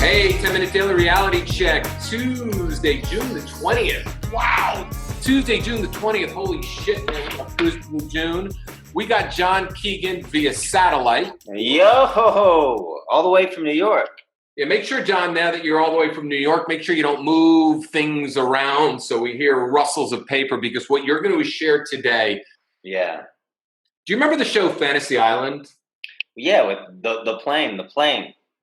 Hey, 10-minute daily reality check. Tuesday, June the 20th. Wow. Tuesday, June the 20th. Holy shit, man. We got Tuesday, June. We got John Keegan via satellite. Yo, all the way from New York. Yeah, make sure, John, now that you're all the way from New York, make sure you don't move things around so we hear rustles of paper, because what you're going to share today. Yeah. Do you remember the show Fantasy Island? Yeah, with the plane.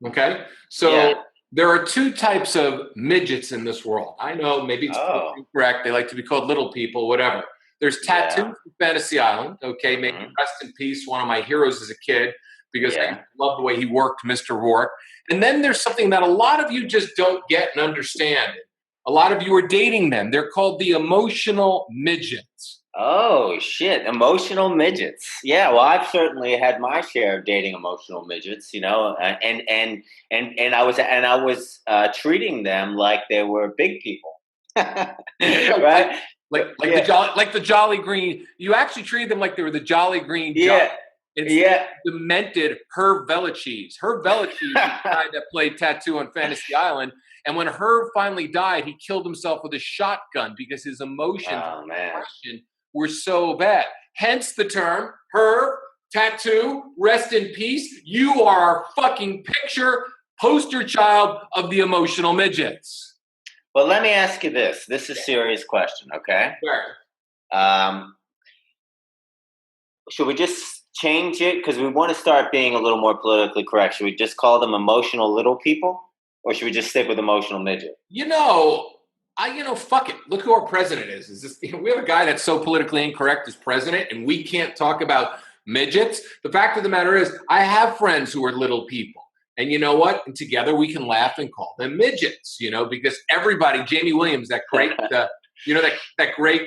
Okay. So yeah. There are two types of midgets in this world. I know, maybe it's incorrect. They like to be called little people, whatever. There's Tattoo from Fantasy Island. Okay, may rest in peace, one of my heroes as a kid, because I love the way he worked Mr. Rourke. And then there's something that a lot of you just don't get and understand. A lot of you are dating them. They're called the emotional midgets. Oh shit, emotional midgets. Yeah, well, I've certainly had my share of dating emotional midgets, and I was treating them like they were big people, right? Like the Jolly Green. You actually treated them like they were the Jolly Green. Demented Herb Velacheese. Herb Velacheese is the guy that played Tattoo on Fantasy Island. And when Herb finally died, he killed himself with a shotgun because his emotions were so bad. Hence the term Herb, Tattoo, rest in peace. You are our fucking poster child of the emotional midgets. Well, let me ask you this. This is a serious question, okay? Sure. Should we just change it? Because we want to start being a little more politically correct. Should we just call them emotional little people? Or should we just stick with emotional midget? Fuck it. Look who our president is. We have a guy that's so politically incorrect as president, and we can't talk about midgets. The fact of the matter is, I have friends who are little people. And you know what? And together we can laugh and call them midgets, because everybody, Jamie Williams, that great, that great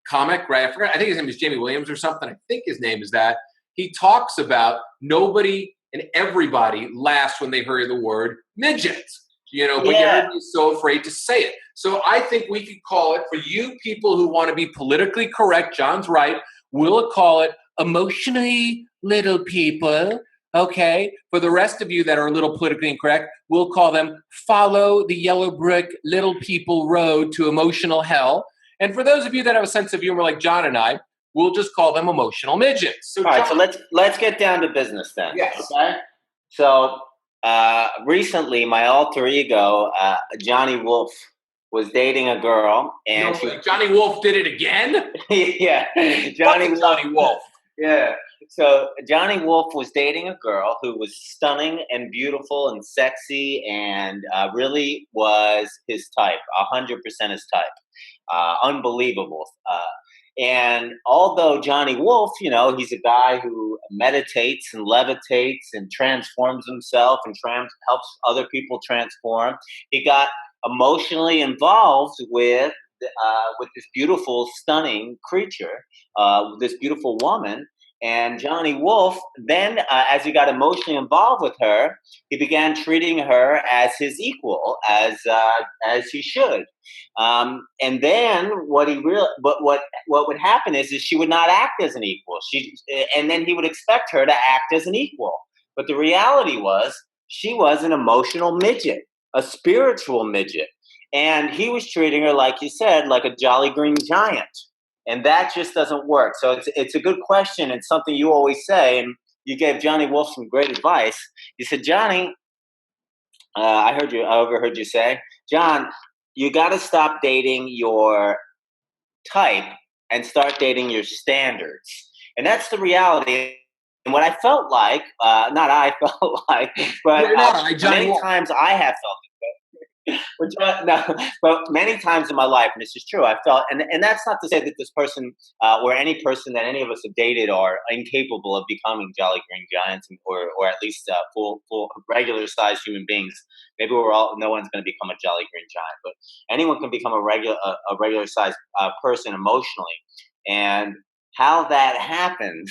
comic, right? I think his name is Jamie Williams or something. I think his name is that. He talks about nobody and everybody laughs when they hear the word midget, but everybody's so afraid to say it. So I think we could call it, for you people who want to be politically correct, John's right, we'll call it emotionally little people. Okay, for the rest of you that are a little politically incorrect, we'll call them follow the yellow brick little people road to emotional hell. And for those of you that have a sense of humor like John and I, we'll just call them emotional midgets. So, all right, so let's get down to business then. Yes. Okay. So recently, my alter ego, Johnny Wolf, was dating a girl, and Johnny Wolf did it again. Yeah, Johnny Wolf. Yeah. So Johnny Wolf was dating a girl who was stunning and beautiful and sexy, and really was his type, 100% his type. Unbelievable. And although Johnny Wolf, he's a guy who meditates and levitates and transforms himself and helps other people transform, he got emotionally involved with this beautiful, stunning creature, this beautiful woman. And Johnny Wolf then, as he got emotionally involved with her, he began treating her as his equal, as he should. And then what would happen is she would not act as an equal. And then he would expect her to act as an equal. But the reality was, she was an emotional midget, a spiritual midget, and he was treating her, like you said, like a Jolly Green Giant. And that just doesn't work. So it's a good question. It's something you always say. And you gave Johnny Wolf some great advice. You said, Johnny, I overheard you say, John, you got to stop dating your type and start dating your standards. And that's the reality. And what I felt like, but many times I have felt but many times in my life, and this is true, I felt, and that's not to say that this person or any person that any of us have dated are incapable of becoming Jolly Green Giants, or at least full regular sized human beings. Maybe no one's going to become a Jolly Green Giant, but anyone can become a regular sized person emotionally. And how that happened,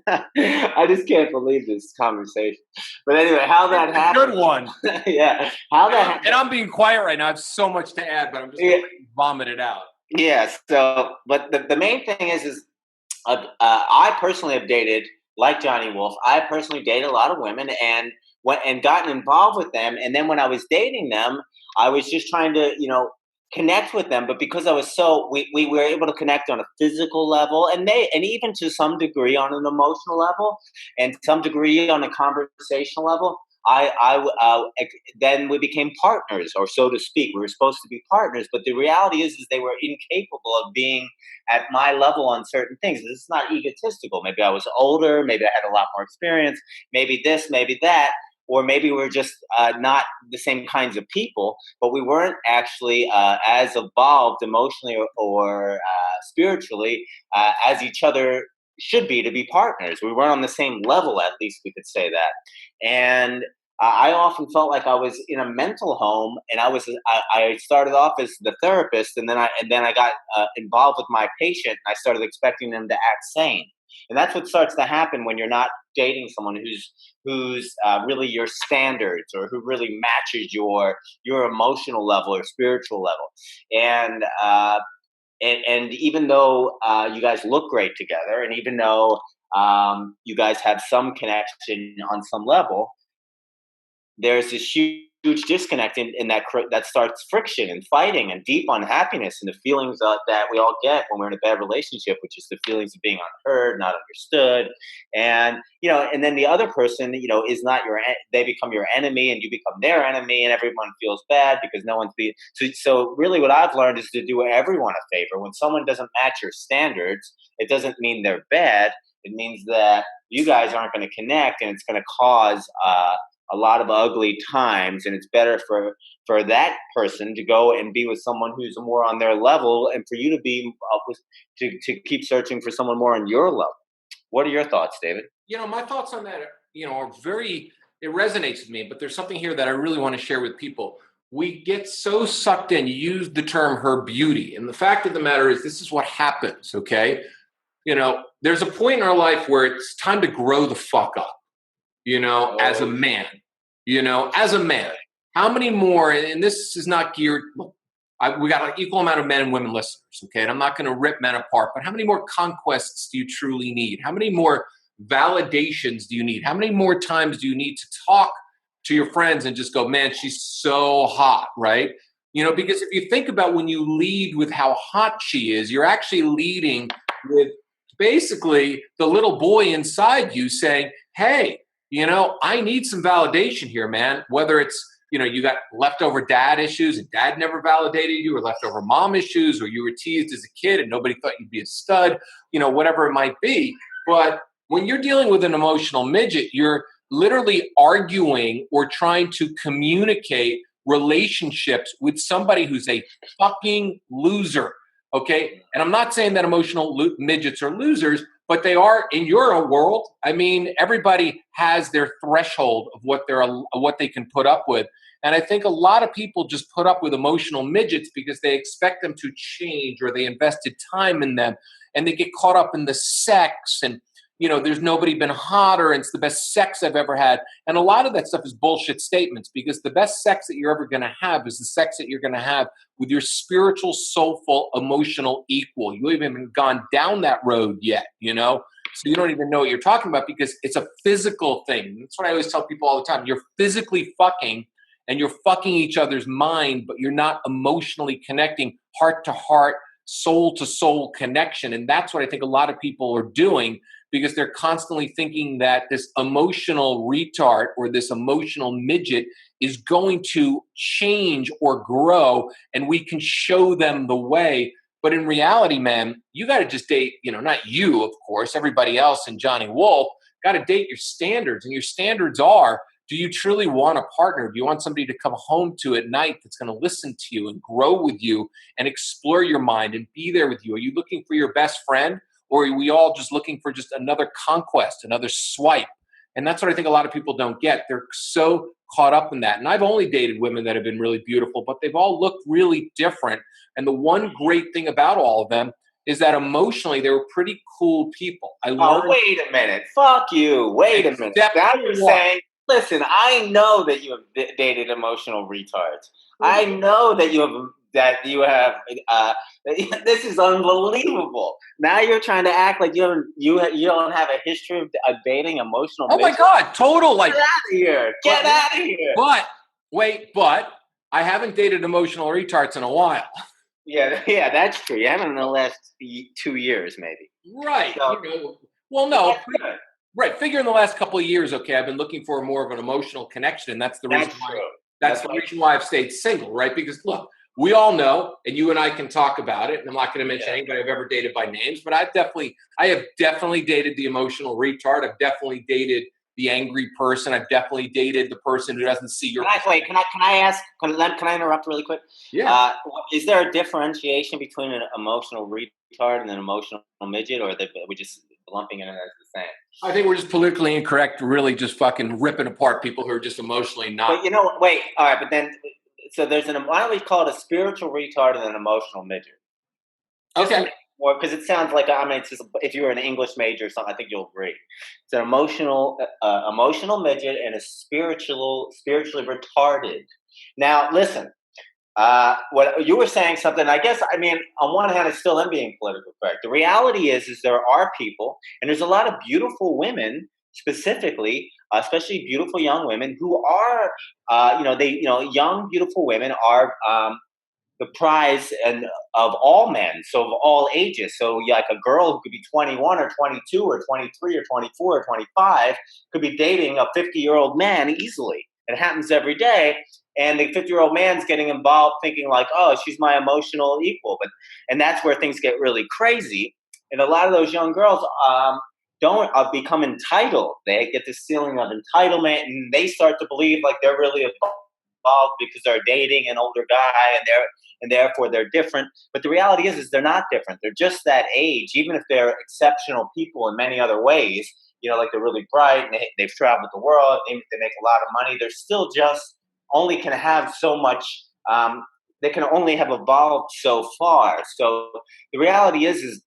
I just can't believe this conversation. But anyway, how that happened. Good one. Yeah. How that happened. And I'm being quiet right now. I have so much to add, but I'm just going to vomit it out. Yeah. So, but the main thing is I personally have dated, like Johnny Wolf, I personally dated a lot of women, and and gotten involved with them. And then when I was dating them, I was just trying to, connect with them. But because I was we were able to connect on a physical level, and even to some degree on an emotional level, and some degree on a conversational level. Then we became partners, or so to speak. We were supposed to be partners, but the reality is they were incapable of being at my level on certain things. This is not egotistical. Maybe I was older, maybe I had a lot more experience, maybe this, maybe that, or maybe we're just not the same kinds of people, but we weren't actually as evolved emotionally or spiritually as each other should be to be partners. We weren't on the same level, at least we could say that. And I often felt like I was in a mental home, and I started off as the therapist, and then I got involved with my patient, and I started expecting them to act sane. And that's what starts to happen when you're not dating someone who's really your standards, or who really matches your emotional level or spiritual level. And even though you guys look great together, and even though you guys have some connection on some level, there's this huge disconnect in that starts friction and fighting and deep unhappiness, and the feelings that we all get when we're in a bad relationship, which is the feelings of being unheard, not understood. And and then the other person is not they become your enemy, and you become their enemy, and everyone feels bad because no one's so really what I've learned is to do everyone a favor. When someone doesn't match your standards, it doesn't mean they're bad. It means that you guys aren't going to connect, and it's going to cause a lot of ugly times, and it's better for that person to go and be with someone who's more on their level, and for you to be to keep searching for someone more on your level. What are your thoughts, David? My thoughts on that, are it resonates with me, but there's something here that I really want to share with people. We get so sucked in. You used the term her beauty, and the fact of the matter is, this is what happens. Okay. There's a point in our life where it's time to grow the fuck up. As a man, how many more, and this is not geared, we got an equal amount of men and women listeners, okay? And I'm not going to rip men apart, but how many more conquests do you truly need? How many more validations do you need? How many more times do you need to talk to your friends and just go, man, she's so hot, right? Because if you think about when you lead with how hot she is, you're actually leading with basically the little boy inside you saying, hey, I need some validation here, man. Whether it's, you got leftover dad issues and dad never validated you, or leftover mom issues, or you were teased as a kid and nobody thought you'd be a stud, whatever it might be. But when you're dealing with an emotional midget, you're literally arguing or trying to communicate relationships with somebody who's a fucking loser. Okay. And I'm not saying that emotional midgets are losers, but they are in your world. I mean, everybody has their threshold of what they can put up with. And I think a lot of people just put up with emotional midgets because they expect them to change, or they invested time in them, and they get caught up in the sex, and there's nobody been hotter, and it's the best sex I've ever had. And a lot of that stuff is bullshit statements, because the best sex that you're ever going to have is the sex that you're going to have with your spiritual, soulful, emotional equal. You haven't even gone down that road yet, so you don't even know what you're talking about, because it's a physical thing. That's what I always tell people all the time. You're physically fucking, and you're fucking each other's mind, but you're not emotionally connecting, heart to heart, soul to soul connection. And that's what I think a lot of people are doing, because they're constantly thinking that this emotional retard or this emotional midget is going to change or grow, and we can show them the way. But in reality, man, you got to just date, not you, of course, everybody else in Johnny Wolf, got to date your standards. And your standards are, do you truly want a partner? Do you want somebody to come home to at night that's going to listen to you and grow with you and explore your mind and be there with you? Are you looking for your best friend? Or are we all just looking for just another conquest, another swipe? And that's what I think a lot of people don't get. They're so caught up in that. And I've only dated women that have been really beautiful, but they've all looked really different. And the one great thing about all of them is that emotionally, they were pretty cool people. Wait a minute. Fuck you. Wait a minute. Now you're saying, listen, I know that you have dated emotional retards. I know that you have that you have. This is unbelievable. Now you're trying to act like you don't have a history of dating emotional. Oh my God, total like. Get out of here! Get out of here! But I haven't dated emotional retards in a while. Yeah, that's true. You haven't in the last 2 years, maybe. Right. So, well, no. Right. Figure in the last couple of years, okay, I've been looking for more of an emotional connection, and that's the reason why. That's the reason why I've stayed single, right? Because look, we all know, and you and I can talk about it. And I'm not going to mention anybody I've ever dated by names, but I have definitely dated the emotional retard. I've definitely dated the angry person. I've definitely dated the person who doesn't see your. Wait, can I ask? Can I interrupt really quick? Yeah. Is there a differentiation between an emotional retard and an emotional midget, or are we just lumping it in as the same? I think we're just politically incorrect, really just fucking ripping apart people who are just emotionally not. But wait, all right, but then, so why don't we call it a spiritual retard and an emotional midget? Okay. Because it sounds like, it's just, if you were an English major or something, I think you'll agree. It's an emotional midget and a spiritually retarded. Now, listen, what you were saying something, I guess, on one hand, I still am being politically correct. The reality is there are people, and there's a lot of beautiful women, specifically, especially beautiful young women who are, young, beautiful women are, the prize of all men, so of all ages. So like a girl who could be 21 or 22 or 23 or 24 or 25 could be dating a 50-year-old man easily. It happens every day. And the 50-year-old man's getting involved thinking like, oh, she's my emotional equal. And that's where things get really crazy. And a lot of those young girls don't become entitled. They get this feeling of entitlement, and they start to believe like they're really involved because they're dating an older guy, and therefore they're different. But the reality is they're not different. They're just that age, even if they're exceptional people in many other ways. Like they're really bright and they've traveled the world, they make a lot of money. They're still just only can have so much. They can only have evolved so far. So the reality is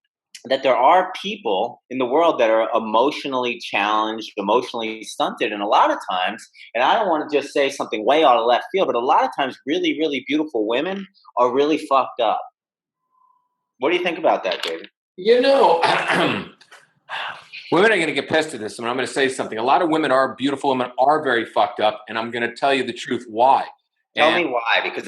that there are people in the world that are emotionally challenged, emotionally stunted, and a lot of times, and I don't want to just say something way out of left field, but a lot of times really, really beautiful women are really fucked up. What do you think about that, David? Women are going to get pissed at this, and I'm going to say something. A lot of beautiful women are very fucked up, and I'm going to tell you the truth why. Tell me why, because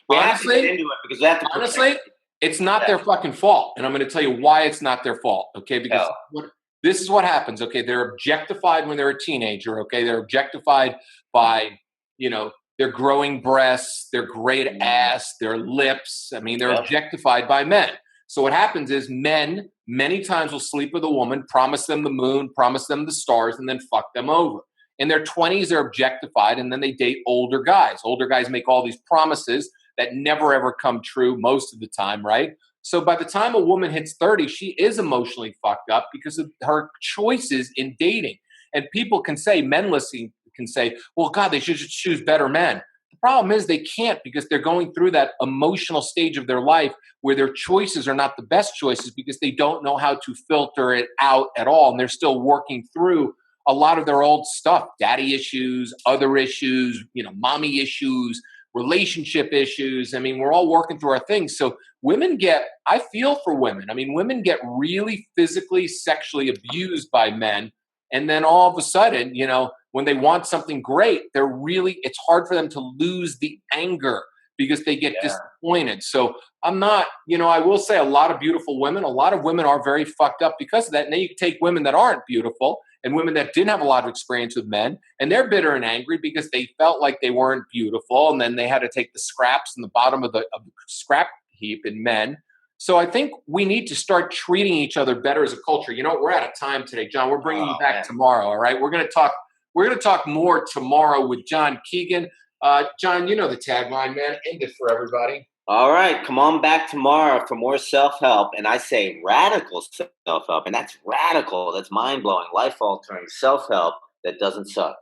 we have to get into it, because we have to. Honestly, it's not their fucking fault. And I'm going to tell you why it's not their fault. Okay. Because this is what happens. Okay. They're objectified when they're a teenager. Okay. They're objectified by, their growing breasts, their great ass, their lips. They're objectified by men. So what happens is men many times will sleep with a woman, promise them the moon, promise them the stars, and then fuck them over. In their 20s, they're objectified, and then they date older guys. Older guys make all these promises that never ever come true most of the time, right? So by the time a woman hits 30, she is emotionally fucked up because of her choices in dating. And people can say, men listening can say, well, God, they should just choose better men. The problem is they can't, because they're going through that emotional stage of their life where their choices are not the best choices because they don't know how to filter it out at all. And they're still working through a lot of their old stuff, daddy issues, other issues, mommy issues, relationship issues. We're all working through our things. So I feel for women. Women get really physically, sexually abused by men. And then all of a sudden, when they want something great, it's hard for them to lose the anger because they get disappointed. So I will say a lot of women are very fucked up because of that. And then you take women that aren't beautiful and women that didn't have a lot of experience with men, and they're bitter and angry because they felt like they weren't beautiful, and then they had to take the scraps in the bottom of the scrap heap in men. So I think we need to start treating each other better as a culture. We're out of time today, John. We're bringing you back tomorrow, all right? We're going to talk more tomorrow with John Keegan. John, you know the tagline, man. End it for everybody. All right, come on back tomorrow for more self-help, and I say radical self-help, and that's radical, that's mind-blowing, life-altering self-help that doesn't suck.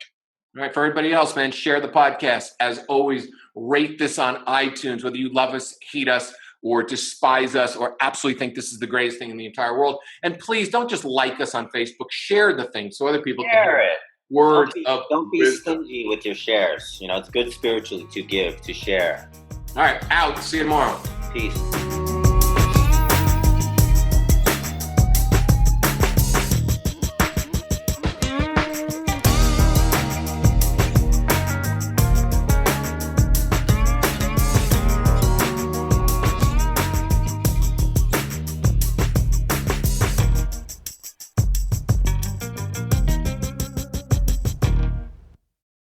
All right, for everybody else, man, share the podcast. As always, rate this on iTunes, whether you love us, hate us, or despise us, or absolutely think this is the greatest thing in the entire world. And please don't just like us on Facebook, share the thing so other people can hear it. Words don't be stingy with your shares. It's good spiritually to give, to share. All right, out. See you tomorrow. Peace.